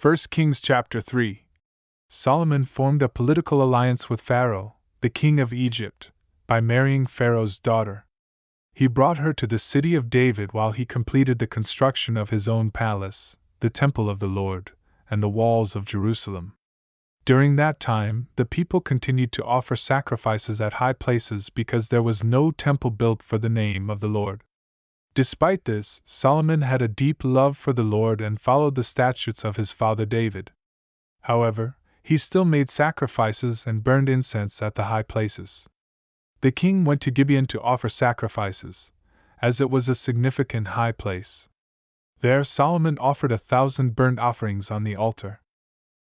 1 Kings chapter 3. Solomon formed a political alliance with Pharaoh, the king of Egypt, by marrying Pharaoh's daughter. He brought her to the city of David while he completed the construction of his own palace, the temple of the Lord, and the walls of Jerusalem. During that time, the people continued to offer sacrifices at high places because there was no temple built for the name of the Lord. Despite this, Solomon had a deep love for the Lord and followed the statutes of his father David. However, he still made sacrifices and burned incense at the high places. The king went to Gibeon to offer sacrifices, as it was a significant high place. There Solomon offered 1,000 burnt offerings on the altar.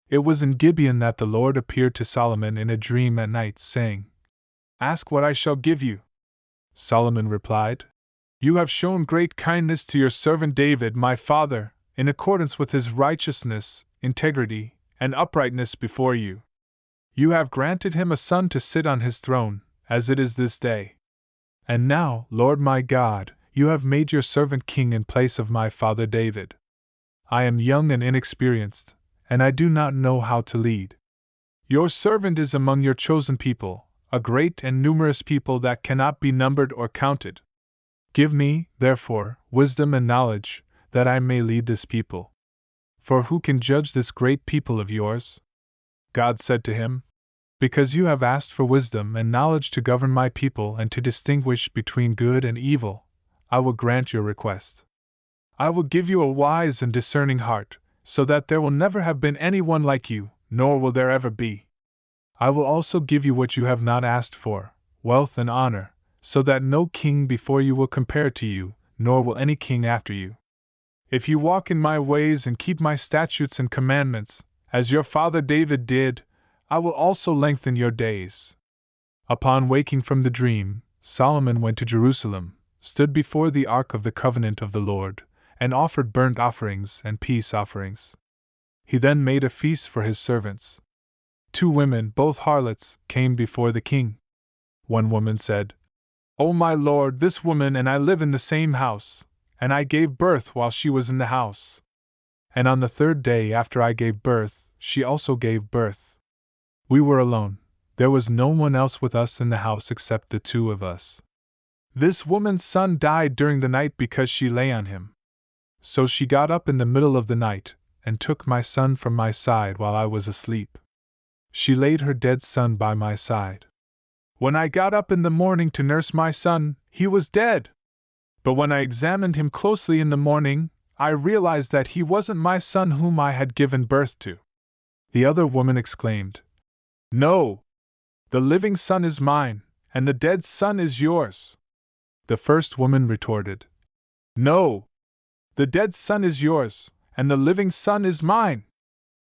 It was in Gibeon that the Lord appeared to Solomon in a dream at night, saying, "Ask what I shall give you." Solomon replied, "You have shown great kindness to your servant David my father, in accordance with his righteousness, integrity, and uprightness before you. You have granted him a son to sit on his throne, as it is this day. And now, Lord my God, you have made your servant king in place of my father David. I am young and inexperienced, and I do not know how to lead. Your servant is among your chosen people, a great and numerous people that cannot be numbered or counted. Give me, therefore, wisdom and knowledge, that I may lead this people. For who can judge this great people of yours?" God said to him, "Because you have asked for wisdom and knowledge to govern my people and to distinguish between good and evil, I will grant your request. I will give you a wise and discerning heart, so that there will never have been anyone like you, nor will there ever be. I will also give you what you have not asked for, wealth and honor, so that no king before you will compare to you, nor will any king after you. If you walk in my ways and keep my statutes and commandments, as your father David did, I will also lengthen your days." Upon waking from the dream, Solomon went to Jerusalem, stood before the ark of the covenant of the Lord, and offered burnt offerings and peace offerings. He then made a feast for his servants. 2 women, both harlots, came before the king. One woman said, "O my lord, this woman and I live in the same house, and I gave birth while she was in the house. And on the 3rd day after I gave birth, she also gave birth. We were alone, there was no one else with us in the house except the 2 of us. This woman's son died during the night because she lay on him. So she got up in the middle of the night, and took my son from my side while I was asleep. She laid her dead son by my side. When I got up in the morning to nurse my son, he was dead. But when I examined him closely in the morning, I realized that he wasn't my son whom I had given birth to." The other woman exclaimed, "No! The living son is mine, and the dead son is yours." The first woman retorted, "No! The dead son is yours, and the living son is mine."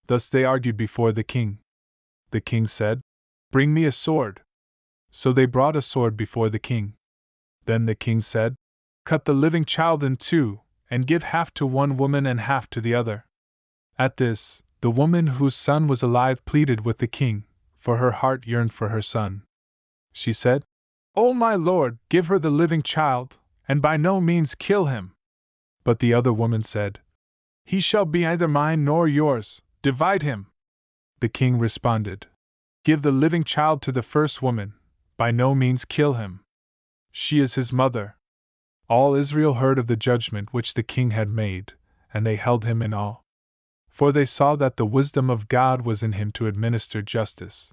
Thus they argued before the king. The king said, "Bring me a sword." So they brought a sword before the king. Then the king said, "Cut the living child in 2, and give half to one woman and half to the other." At this, the woman whose son was alive pleaded with the king, for her heart yearned for her son. She said, "O my lord, give her the living child, and by no means kill him." But the other woman said, "He shall be neither mine nor yours, divide him." The king responded, "Give the living child to the first woman, by no means kill him. She is his mother." All Israel heard of the judgment which the king had made, and they held him in awe. For they saw that the wisdom of God was in him to administer justice.